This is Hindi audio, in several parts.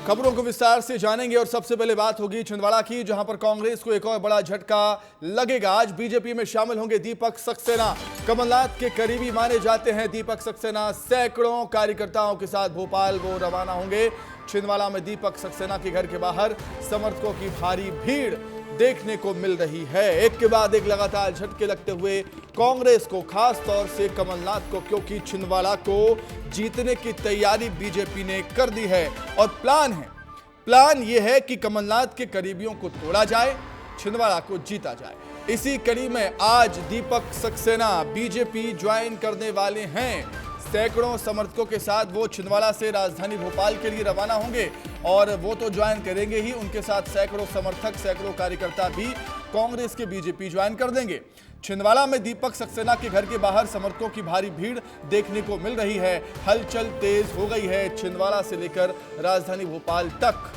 खबरों को विस्तार से जानेंगे और सबसे पहले बात होगी छिंदवाड़ा की, जहां पर कांग्रेस को एक और बड़ा झटका लगेगा। आज बीजेपी में शामिल होंगे दीपक सक्सेना। कमलनाथ के करीबी माने जाते हैं दीपक सक्सेना। सैकड़ों कार्यकर्ताओं के साथ भोपाल वो रवाना होंगे। छिंदवाड़ा में दीपक सक्सेना के घर के बाहर समर्थकों की भारी भीड़ देखने को मिल रही है। एक के बाद एक लगातार झटके लगते हुए कांग्रेस को, खास तौर से कमलनाथ को, क्योंकि छिंदवाड़ा को जीतने की तैयारी बीजेपी ने कर दी है और प्लान यह है कि कमलनाथ के करीबियों को तोड़ा जाए, छिंदवाड़ा को जीता जाए। इसी कड़ी में आज दीपक सक्सेना बीजेपी ज्वाइन करने वाले हैं। सैकड़ों समर्थकों के साथ वो छिंदवाड़ा से राजधानी भोपाल के लिए रवाना होंगे और वो तो ज्वाइन करेंगे ही, उनके साथ सैकड़ों समर्थक, सैकड़ों कार्यकर्ता भी कांग्रेस के बीजेपी ज्वाइन कर देंगे। छिंदवाड़ा में दीपक सक्सेना के घर के बाहर समर्थकों की भारी भीड़ देखने को मिल रही है। हलचल तेज हो गई है छिंदवाड़ा से लेकर राजधानी भोपाल तक।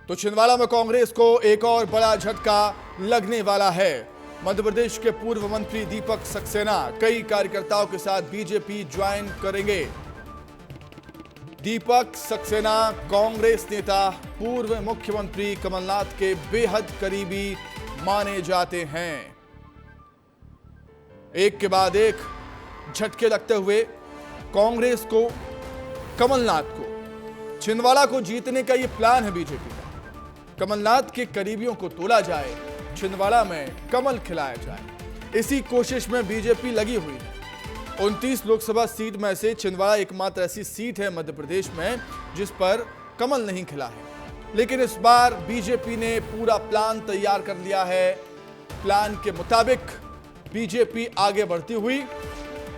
तो छिंदवाड़ा में कांग्रेस को एक और बड़ा झटका लगने वाला है। मध्य प्रदेश के पूर्व मंत्री दीपक सक्सेना कई कार्यकर्ताओं के साथ बीजेपी ज्वाइन करेंगे। दीपक सक्सेना कांग्रेस नेता, पूर्व मुख्यमंत्री कमलनाथ के बेहद करीबी माने जाते हैं। एक के बाद एक झटके लगते हुए कांग्रेस को, कमलनाथ को, छिंदवाड़ा को जीतने का यह प्लान है बीजेपी का। कमलनाथ के करीबियों को तोड़ा जाए, छिंदवाड़ा में कमल खिलाया जाए, इसी कोशिश में बीजेपी लगी हुई है। 29 लोकसभा सीट में से छिंदवाड़ा एकमात्र ऐसी सीट है मध्य प्रदेश में जिस पर कमल नहीं खिला है। लेकिन इस बार बीजेपी ने पूरा प्लान तैयार कर लिया है। प्लान के मुताबिक बीजेपी आगे बढ़ती हुई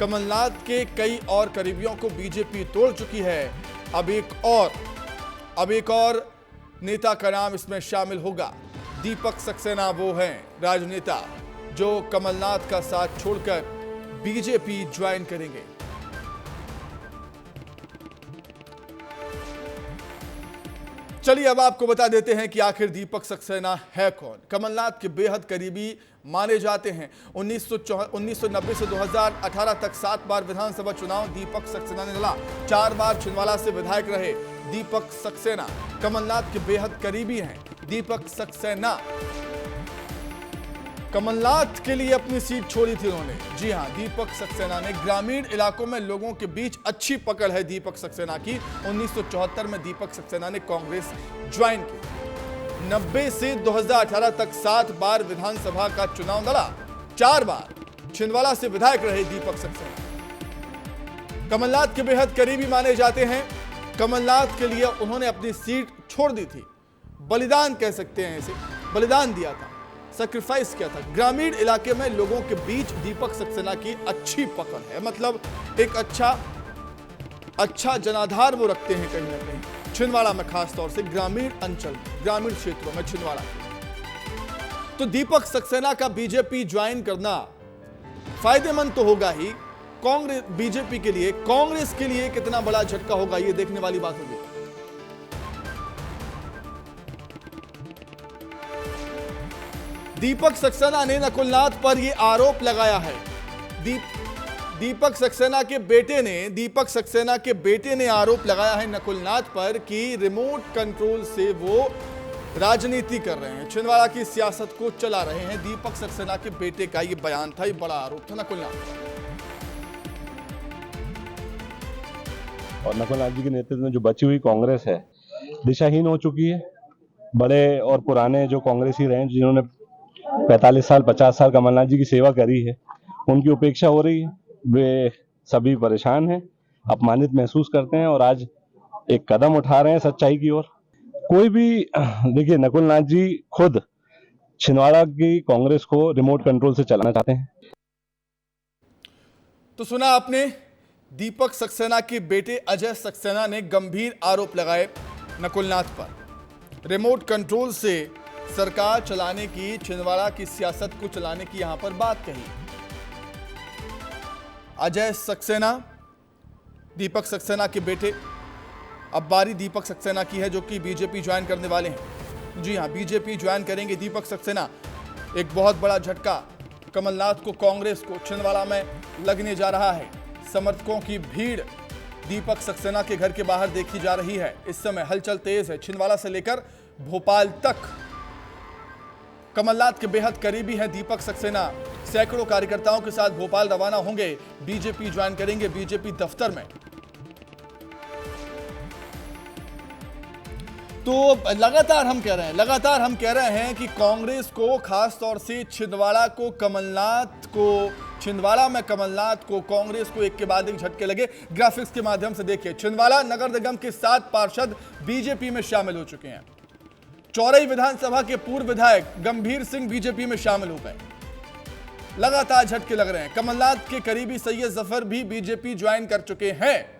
कमलनाथ के कई और करीबियों को बीजेपी तोड़ चुकी है। अब एक और नेता का नाम इसमें शामिल होगा। दीपक सक्सेना वो हैं राजनेता जो कमलनाथ का साथ छोड़कर बीजेपी ज्वाइन करेंगे। चलिए अब आपको बता देते हैं कि आखिर दीपक सक्सेना है कौन। कमलनाथ के बेहद करीबी माने जाते हैं। 1990 से 2018 तक 7 बार विधानसभा चुनाव दीपक सक्सेना ने लड़ा। 4 बार छिंदवाड़ा से विधायक रहे दीपक सक्सेना। कमलनाथ के बेहद करीबी हैं दीपक सक्सेना। कमलनाथ के लिए अपनी सीट छोड़ी थी उन्होंने। जी हां, दीपक सक्सेना ने। ग्रामीण इलाकों में लोगों के बीच अच्छी पकड़ है दीपक सक्सेना की। 1974 में दीपक सक्सेना ने कांग्रेस ज्वाइन की। 90 से 2018 तक 7 बार विधानसभा का चुनाव लड़ा। 4 बार छिंदवाड़ा से विधायक रहे दीपक सक्सेना। कमलनाथ के बेहद करीबी माने जाते हैं। कमलनाथ के लिए उन्होंने अपनी सीट छोड़ दी थी, बलिदान कह सकते हैं इसे, बलिदान दिया था, सैक्रिफाइस किया था। ग्रामीण इलाके में लोगों के बीच दीपक सक्सेना की अच्छी पकड़ है। मतलब एक अच्छा जनाधार वो रखते हैं कहीं ना कहीं छिंदवाड़ा में, खास तौर से ग्रामीण अंचल, ग्रामीण क्षेत्रों में छिंदवाड़ा के। तो दीपक सक्सेना का बीजेपी ज्वाइन करना फायदेमंद तो होगा ही कांग्रेस, बीजेपी के लिए। कांग्रेस के लिए कितना बड़ा झटका होगा ये देखने वाली बात होगी। दीपक सक्सेना ने नकुलनाथ पर यह आरोप लगाया है। दीपक सक्सेना के बेटे ने आरोप लगाया है नकुलनाथ पर कि रिमोट कंट्रोल से वो राजनीति कर रहे हैं, छिंदवाड़ा की सियासत को चला रहे हैं। दीपक सक्सेना के बेटे का यह बयान था, यह बड़ा आरोप था नकुलनाथ। और नकुलनाथ जी के नेतृत्व में जो बची हुई कांग्रेस है दिशाहीन हो चुकी है। बड़े और पुराने जो कांग्रेसी रहे हैं, जिन्होंने 45 साल 50 साल कमलनाथ जी की सेवा करी है, उनकी उपेक्षा हो रही है। वे सभी परेशान हैं, अपमानित महसूस करते हैं और आज एक कदम उठा रहे हैं सच्चाई की ओर। कोई भी देखिए, नकुलनाथ जी खुद छिंदवाड़ा की कांग्रेस को रिमोट कंट्रोल से चलाना चाहते हैं। तो सुना आपने, दीपक सक्सेना के बेटे अजय सक्सेना ने गंभीर आरोप लगाए नकुलनाथ पर। रिमोट कंट्रोल से सरकार चलाने की, छिंदवाड़ा की सियासत को चलाने की यहां पर बात कही। अजय सक्सेना, दीपक सक्सेना के बेटे। अब बारी दीपक सक्सेना की है जो कि बीजेपी ज्वाइन करने वाले हैं। जी हां, बीजेपी ज्वाइन करेंगे दीपक सक्सेना। एक बहुत बड़ा झटका कमलनाथ को, कांग्रेस को छिंदवाड़ा में लगने जा रहा है। समर्थकों की भीड़ दीपक सक्सेना के घर के बाहर देखी जा रही है। इस समय हलचल तेज है। छिंदवाड़ा से लेकर भोपाल तक कमलनाथ के बेहद करीबी हैं दीपक सक्सेना। सैकड़ों कार्यकर्ताओं के साथ भोपाल रवाना होंगे, बीजेपी ज्वाइन करेंगे बीजेपी दफ्तर में। तो लगातार हम कह रहे हैं कि कांग्रेस को, खास तौर से छिंदवाड़ा में कमलनाथ को, कांग्रेस को एक के बाद एक झटके लगे। ग्राफिक्स के माध्यम से देखिए, छिंदवाड़ा नगर निगम के 7 पार्षद बीजेपी में शामिल हो चुके हैं। चौरई विधानसभा के पूर्व विधायक गंभीर सिंह बीजेपी में शामिल हो गए। लगातार झटके लग रहे हैं। कमलनाथ के करीबी सैयद जफर भी बीजेपी ज्वाइन कर चुके हैं।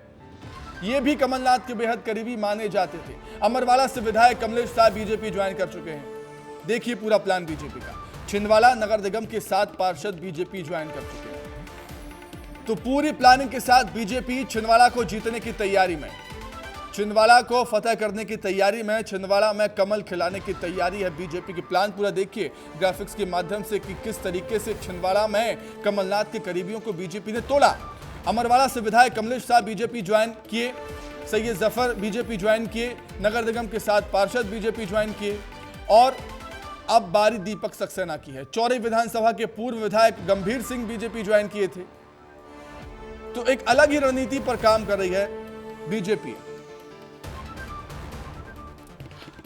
ये भी कमलनाथ के बेहद करीबी माने जाते थे। अमरवाला से विधायक कमलेश साहब बीजेपी ज्वाइन कर चुके हैं। देखिए पूरा प्लान बीजेपी का। छिंदवाड़ा नगर निगम के 7 पार्षद बीजेपी ज्वाइन कर चुके हैं। तो पूरी प्लानिंग के साथ बीजेपी छिंदवाड़ा को जीतने की तैयारी में, छिंदवाड़ा को फतेह करने की तैयारी में, छिंदवाड़ा में कमल खिलाने की तैयारी है बीजेपी की। प्लान पूरा देखिए ग्राफिक्स के माध्यम से कि किस तरीके से छिंदवाड़ा में कमलनाथ के करीबियों को बीजेपी ने तोड़ा। अमरवाला से विधायक कमलेश साहब बीजेपी ज्वाइन किए, सैयद जफर बीजेपी ज्वाइन किए, नगर निगम के 7 पार्षद बीजेपी ज्वाइन किए और अब बारी दीपक सक्सेना की है। चौरई विधानसभा के पूर्व विधायक गंभीर सिंह बीजेपी ज्वाइन किए थे। तो एक अलग ही रणनीति पर काम कर रही है बीजेपी।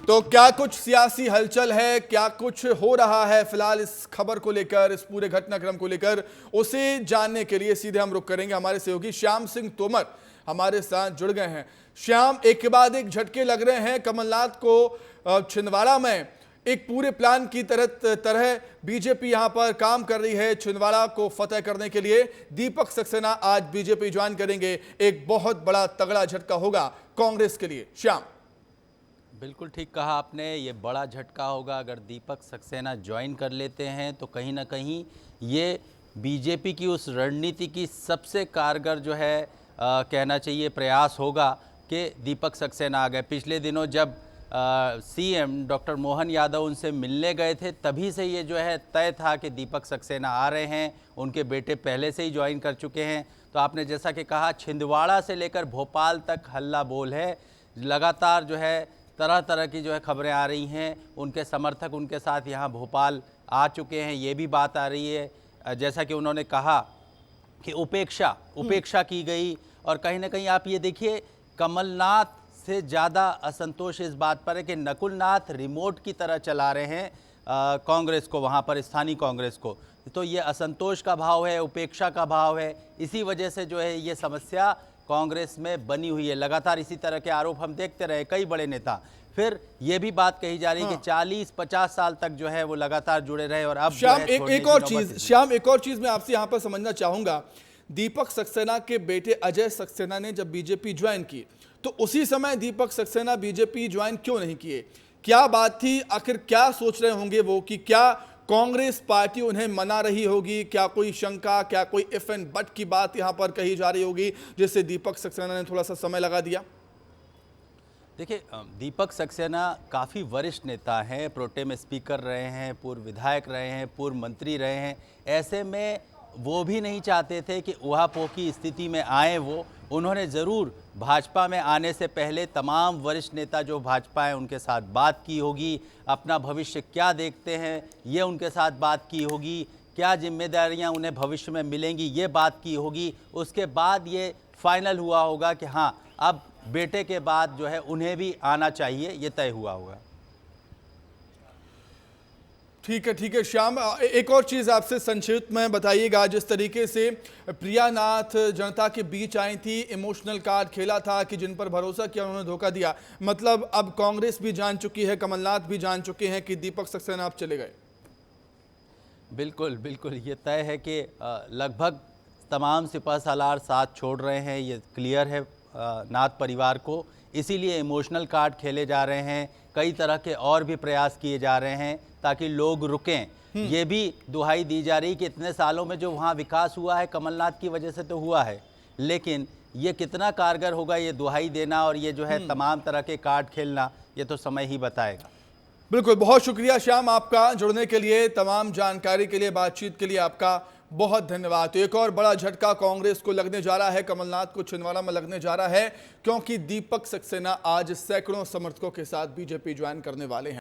तो क्या कुछ सियासी हलचल है, क्या कुछ हो रहा है फिलहाल इस खबर को लेकर, इस पूरे घटनाक्रम को लेकर, उसे जानने के लिए सीधे हम रुख करेंगे। हमारे सहयोगी श्याम सिंह तोमर हमारे साथ जुड़ गए हैं। श्याम, एक के बाद एक झटके लग रहे हैं कमलनाथ को छिंदवाड़ा में। एक पूरे प्लान की तरह बीजेपी यहां पर काम कर रही है छिंदवाड़ा को फतेह करने के लिए। दीपक सक्सेना आज बीजेपी ज्वाइन करेंगे। एक बहुत बड़ा तगड़ा झटका होगा कांग्रेस के लिए। श्याम, बिल्कुल ठीक कहा आपने, ये बड़ा झटका होगा अगर दीपक सक्सेना ज्वाइन कर लेते हैं तो कहीं ना कहीं ये बीजेपी की उस रणनीति की सबसे कारगर जो है कहना चाहिए प्रयास होगा कि दीपक सक्सेना आ गए। पिछले दिनों जब सीएम डॉक्टर मोहन यादव उनसे मिलने गए थे तभी से ये जो है तय था कि दीपक सक्सेना आ रहे हैं। उनके बेटे पहले से ही ज्वाइन कर चुके हैं। तो आपने जैसा कि कहा, छिंदवाड़ा से लेकर भोपाल तक हल्ला बोल है। लगातार जो है तरह तरह की जो है खबरें आ रही हैं। उनके समर्थक उनके साथ यहाँ भोपाल आ चुके हैं। ये भी बात आ रही है जैसा कि उन्होंने कहा कि उपेक्षा की गई। और कहीं ना कहीं आप ये देखिए, कमलनाथ से ज़्यादा असंतोष इस बात पर है कि नकुलनाथ रिमोट की तरह चला रहे हैं कांग्रेस को, वहाँ पर स्थानीय कांग्रेस को। तो ये असंतोष का भाव है, उपेक्षा का भाव है। इसी वजह से जो है ये समस्या कांग्रेस में बनी हुई है। लगातार इसी तरह के आरोप हम देखते रहे, कई बड़े नेता। फिर ये भी बात कही जा रही है कि 40-50 साल तक जो है वो लगातार जुड़े रहे और अब श्याम एक और चीज मैं आपसे यहाँ पर समझना चाहूंगा। दीपक सक्सेना के बेटे अजय सक्सेना ने जब बीजेपी ज्वाइन की तो उसी समय दीपक सक्सेना बीजेपी ज्वाइन क्यों नहीं किए? क्या बात थी? आखिर क्या सोच रहे होंगे वो कि क्या कांग्रेस पार्टी उन्हें मना रही होगी? क्या कोई शंका, क्या कोई इफ एंड बट की बात यहां पर कही जा रही होगी जिससे दीपक सक्सेना ने थोड़ा सा समय लगा दिया? देखिए, दीपक सक्सेना काफ़ी वरिष्ठ नेता हैं, प्रोटेम स्पीकर रहे हैं, पूर्व विधायक रहे हैं, पूर्व मंत्री रहे हैं। ऐसे में वो भी नहीं चाहते थे कि उहापोह की स्थिति में आए वो। उन्होंने ज़रूर भाजपा में आने से पहले तमाम वरिष्ठ नेता जो भाजपा हैं उनके साथ बात की होगी। अपना भविष्य क्या देखते हैं ये उनके साथ बात की होगी। क्या जिम्मेदारियां उन्हें भविष्य में मिलेंगी ये बात की होगी। उसके बाद ये फाइनल हुआ होगा कि हाँ, अब बेटे के बाद जो है उन्हें भी आना चाहिए, ये तय हुआ होगा। ठीक है श्याम, एक और चीज आपसे संक्षिप्त में बताइएगा। जिस तरीके से प्रिया नाथ जनता के बीच आई थी, इमोशनल कार्ड खेला था कि जिन पर भरोसा किया उन्होंने धोखा दिया, मतलब अब कांग्रेस भी जान चुकी है, कमलनाथ भी जान चुके हैं कि दीपक सक्सेना अब चले गए। बिल्कुल ये तय है कि लगभग तमाम सिपह सालार साथ छोड़ रहे हैं, ये क्लियर है नाथ परिवार को। इसीलिए इमोशनल कार्ड खेले जा रहे हैं, कई तरह के और भी प्रयास किए जा रहे हैं ताकि लोग रुकें। ये भी दुहाई दी जा रही कि इतने सालों में जो वहाँ विकास हुआ है कमलनाथ की वजह से तो हुआ है, लेकिन ये कितना कारगर होगा ये दुहाई देना और ये जो है तमाम तरह के कार्ड खेलना, ये तो समय ही बताएगा। बिल्कुल, बहुत शुक्रिया श्याम आपका जुड़ने के लिए, तमाम जानकारी के लिए, बातचीत के लिए आपका बहुत धन्यवाद। तो एक और बड़ा झटका कांग्रेस को लगने जा रहा है, कमलनाथ को छिंदवाड़ा में लगने जा रहा है, क्योंकि दीपक सक्सेना आज सैकड़ों समर्थकों के साथ बीजेपी ज्वाइन करने वाले हैं।